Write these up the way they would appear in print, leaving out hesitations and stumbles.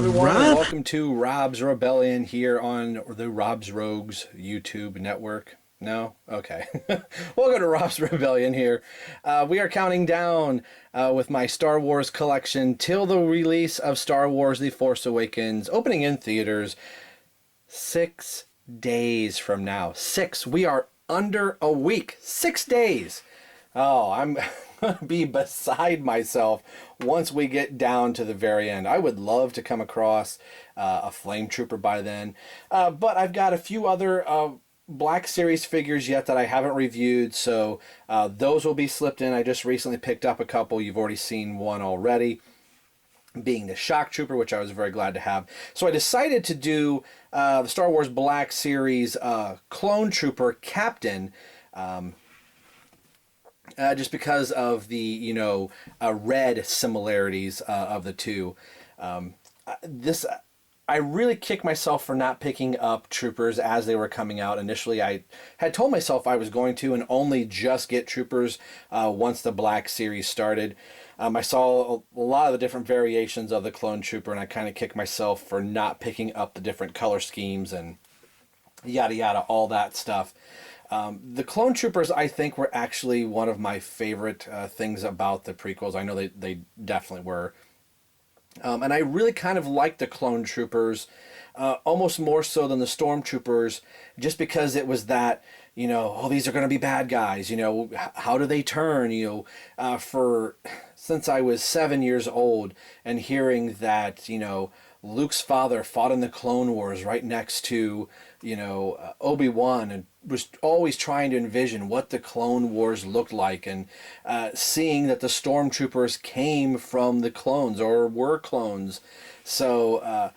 everyone, and Rob? welcome to Rob's Rebellion here on the Rob's Rogues YouTube network. No? Okay. Welcome to Rob's Rebellion here. We are counting down with my Star Wars collection till the release of Star Wars The Force Awakens, opening in theaters 6 days from now. We are under a week. 6 days. Oh, I'm going to be beside myself once we get down to the very end. I would love to come across a Flame Trooper by then. But I've got a few other Black Series figures yet that I haven't reviewed, so those will be slipped in. I just recently picked up a couple. You've already seen one already, being the Shock Trooper, which I was very glad to have. So I decided to do the Star Wars Black Series Clone Trooper Captain, just because of the, red similarities of the two. I really kicked myself for not picking up Troopers as they were coming out. Initially, I had told myself I was going to and only just get Troopers once the Black Series started. I saw a lot of the different variations of the Clone Trooper, and I kind of kicked myself for not picking up the different color schemes and yada yada, all that stuff. The Clone Troopers, I think, were actually one of my favorite things about the prequels. I know they definitely were. And I really kind of liked the Clone Troopers, almost more so than the Stormtroopers, just because it was that, these are going to be bad guys. How do they turn? Since I was 7 years old and hearing that, Luke's father fought in the Clone Wars right next to, Obi-Wan, and was always trying to envision what the Clone Wars looked like, and seeing that the Stormtroopers came from the clones or were clones. So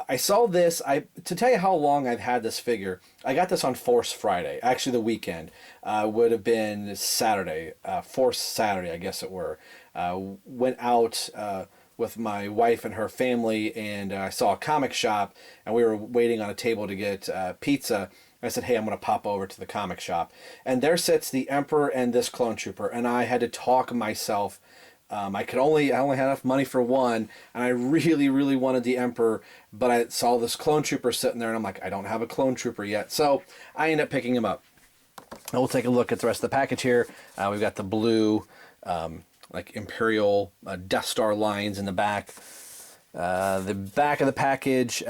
I saw this. To tell you how long I've had this figure, I got this on Force Friday, actually the weekend. Would have been Saturday, Force Saturday, I guess it were. Went out with my wife and her family, and I saw a comic shop, and we were waiting on a table to get pizza. I said, hey, I'm going to pop over to the comic shop. And there sits the Emperor and this Clone Trooper, and I had to talk myself. I only had enough money for one, and I really, really wanted the Emperor, but I saw this Clone Trooper sitting there, and I'm like, I don't have a Clone Trooper yet. So I ended up picking him up. And we'll take a look at the rest of the package here. We've got the blue, Imperial Death Star lines in the back. The back of the package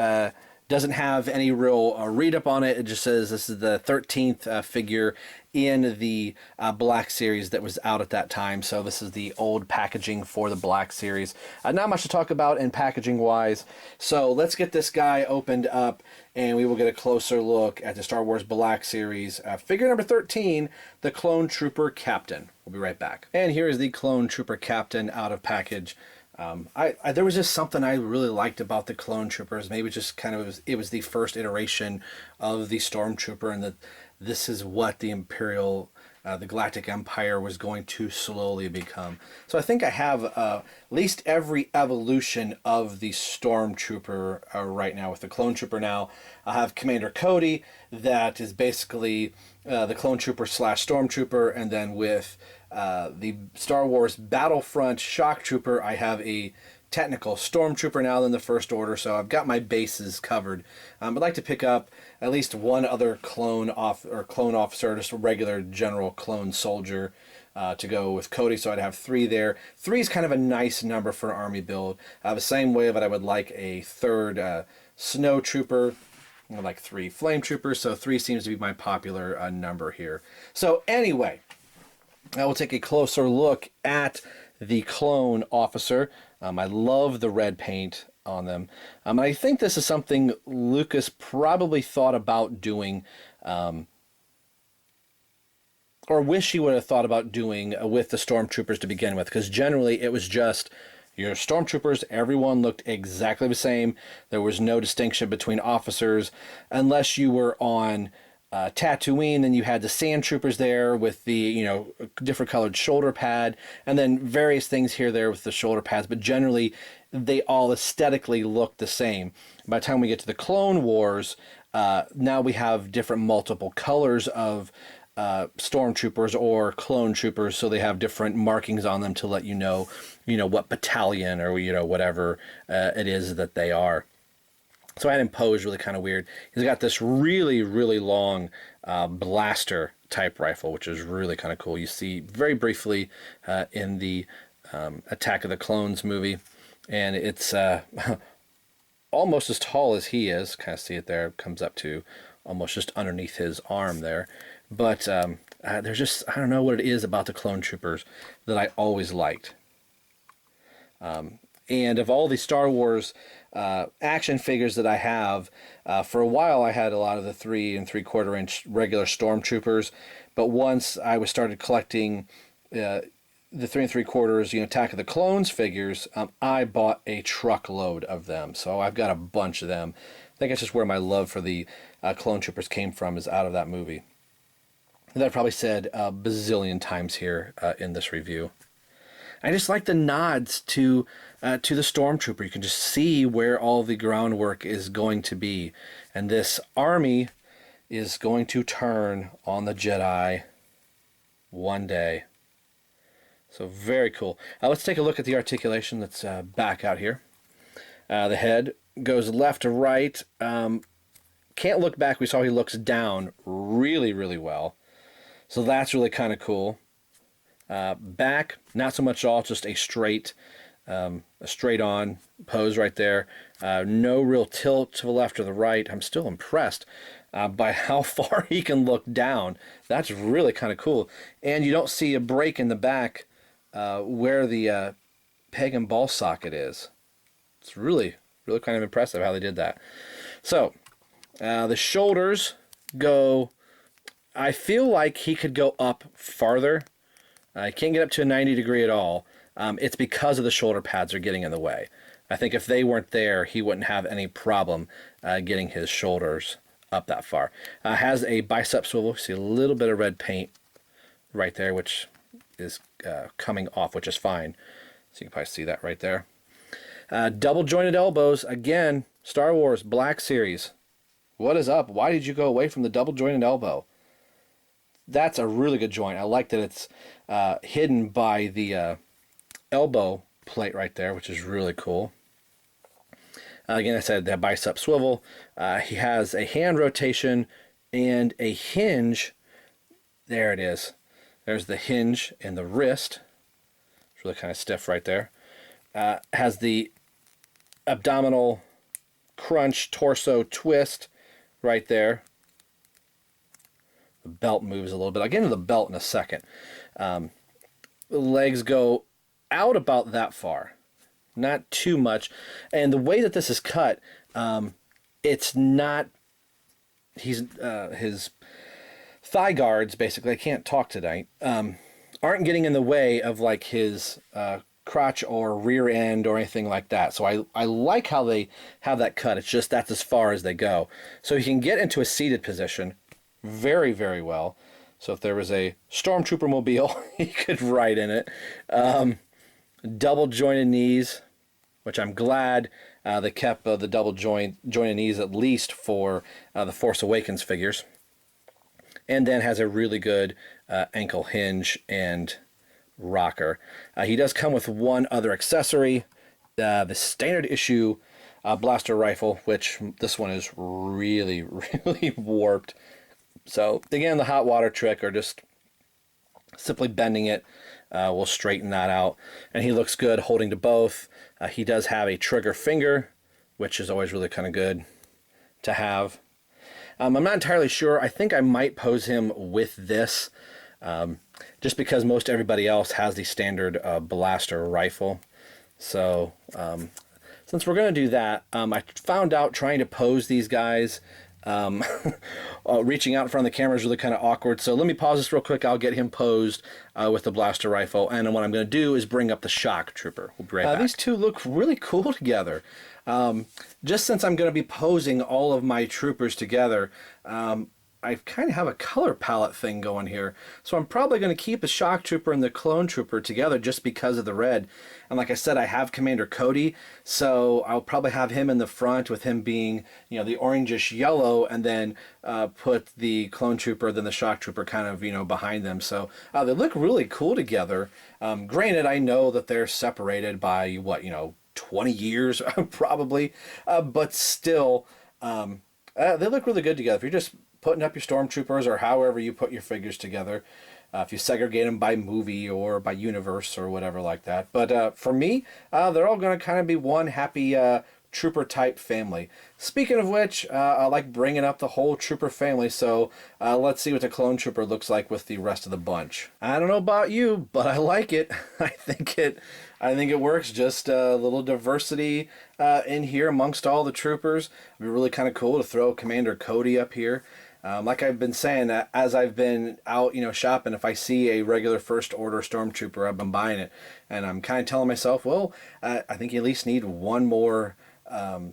doesn't have any real read-up on it. It just says this is the 13th figure in the Black Series that was out at that time. So this is the old packaging for the Black Series. Not much to talk about in packaging-wise. So let's get this guy opened up, and we will get a closer look at the Star Wars Black Series. Figure number 13, the Clone Trooper Captain. We'll be right back. And here is the Clone Trooper Captain out of package. There was just something I really liked about the Clone Troopers. Maybe just kind of it was the first iteration of the Stormtrooper, and that this is what the the Galactic Empire was going to slowly become. So I think I have at least every evolution of the Stormtrooper right now. With the Clone Trooper now, I have Commander Cody, that is basically the Clone Trooper / Stormtrooper, and then with the Star Wars Battlefront Shock Trooper, I have a technical Stormtrooper now than the First Order, so I've got my bases covered. I'd like to pick up at least one other clone officer, just a regular general clone soldier, to go with Cody, so I'd have 3 there. 3 is kind of a nice number for an army build. The same way that I would like a third Snow Trooper. I like 3 Flame Troopers, so 3 seems to be my popular number here. So anyway, I will take a closer look at the clone officer. I love the red paint on them. And I think this is something Lucas probably thought about doing, or wish he would have thought about doing with the Stormtroopers to begin with, because generally it was just your Stormtroopers, everyone looked exactly the same. There was no distinction between officers, unless you were on Tatooine. Then you had the Sand Troopers there with the different colored shoulder pad, and then various things here there with the shoulder pads, but generally they all aesthetically look the same. By the time we get to the Clone Wars, now we have different multiple colors of stormtroopers or clone troopers, so they have different markings on them to let you know what battalion or whatever it is that they are. So I had him posed really kind of weird. He's got this really, really long blaster type rifle, which is really kind of cool. You see very briefly in the Attack of the Clones movie, and it's almost as tall as he is. Kind of see it there. It comes up to almost just underneath his arm there. But there's just, I don't know what it is about the clone troopers that I always liked. And of all the Star Wars action figures that I have, for a while I had a lot of the 3 3/4 inch regular stormtroopers, but once I started collecting the 3 3/4 Attack of the Clones figures, I bought a truckload of them. So I've got a bunch of them. I think that's just where my love for the clone troopers came from, is out of that movie. That I've probably said a bazillion times here in this review. I just like the nods to the Stormtrooper. You can just see where all the groundwork is going to be. And this army is going to turn on the Jedi one day. So very cool. Let's take a look at the articulation that's back out here. The head goes left to right. Can't look back. We saw he looks down really, really well. So that's really kind of cool. Back, not so much at all, just a straight on pose right there. No real tilt to the left or the right. I'm still impressed by how far he can look down. That's really kind of cool. And you don't see a break in the back where the peg and ball socket is. It's really, really kind of impressive how they did that. So, the shoulders go... I feel like he could go up farther. I can't get up to a 90 degree at all. It's because of the shoulder pads are getting in the way. I think if they weren't there, he wouldn't have any problem getting his shoulders up that far. Has a bicep swivel. See a little bit of red paint right there, which is coming off, which is fine. So you can probably see that right there. Double jointed elbows. Again, Star Wars Black Series. What is up? Why did you go away from the double jointed elbow? That's a really good joint. I like that it's hidden by the elbow plate right there, which is really cool. Again, I said that bicep swivel. He has a hand rotation and a hinge. There it is. There's the hinge in the wrist. It's really kind of stiff right there. Has the abdominal crunch torso twist right there. The belt moves a little bit. I'll get into the belt in a second. The legs go out about that far. Not too much. And the way that this is cut, it's not... his thigh guards, basically, I can't talk tonight, aren't getting in the way of like his crotch or rear end or anything like that. So I like how they have that cut. It's just that's as far as they go. So he can get into a seated position very, very well. So if there was a stormtrooper mobile, he could ride in it. Double jointed knees, which I'm glad they kept the double jointed knees at least for the Force Awakens figures. And then has a really good ankle hinge and rocker. He does come with one other accessory, the standard issue blaster rifle, which this one is really, really warped. So again, the hot water trick, or just simply bending it, will straighten that out. And he looks good holding to both. He does have a trigger finger, which is always really kind of good to have. I'm not entirely sure. I think I might pose him with this, just because most everybody else has the standard blaster rifle. So since we're going to do that, I found out trying to pose these guys, reaching out in front of the camera is really kind of awkward. So let me pause this real quick. I'll get him posed with the blaster rifle. And then what I'm going to do is bring up the shock trooper. We'll be right back. These two look really cool together. Just since I'm going to be posing all of my troopers together, I kind of have a color palette thing going here. So I'm probably going to keep the Shock Trooper and the Clone Trooper together just because of the red. And like I said, I have Commander Cody, so I'll probably have him in the front with him being, you know, the orangish yellow, and then put the Clone Trooper, then the Shock Trooper kind of, you know, behind them. So they look really cool together. Granted, I know that they're separated by, what, you know, 20 years probably, but still, they look really good together. If you're just putting up your stormtroopers, or however you put your figures together, if you segregate them by movie or by universe or whatever like that. But for me, they're all going to kind of be one happy trooper type family. Speaking of which, I like bringing up the whole trooper family, so let's see what the Clone Trooper looks like with the rest of the bunch. I don't know about you, but I like it. I think it works. Just a little diversity in here amongst all the troopers. It'd be really kind of cool to throw Commander Cody up here. Like I've been saying, as I've been out, you know, shopping, if I see a regular First Order Stormtrooper, I've been buying it, and I'm kind of telling myself, well, I think you at least need one more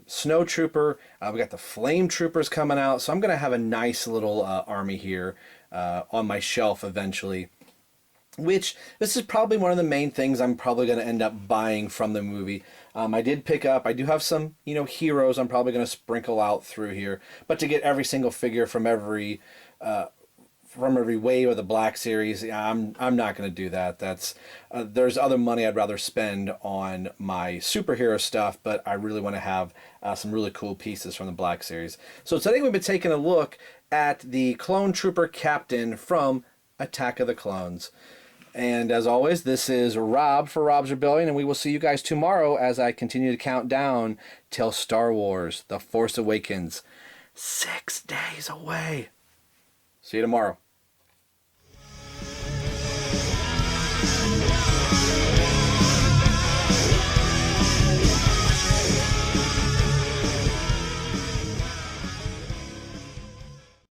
Snow Trooper. We got the Flame Troopers coming out, so I'm going to have a nice little army here on my shelf eventually. Which, this is probably one of the main things I'm probably going to end up buying from the movie. I do have some, you know, heroes I'm probably going to sprinkle out through here. But to get every single figure from every wave of the Black Series, I'm not going to do that. There's other money I'd rather spend on my superhero stuff, but I really want to have some really cool pieces from the Black Series. So today we've been taking a look at the Clone Trooper Captain from Attack of the Clones. And as always, this is Rob for Rob's Rebellion, and we will see you guys tomorrow as I continue to count down till Star Wars: The Force Awakens. 6 days away. See you tomorrow.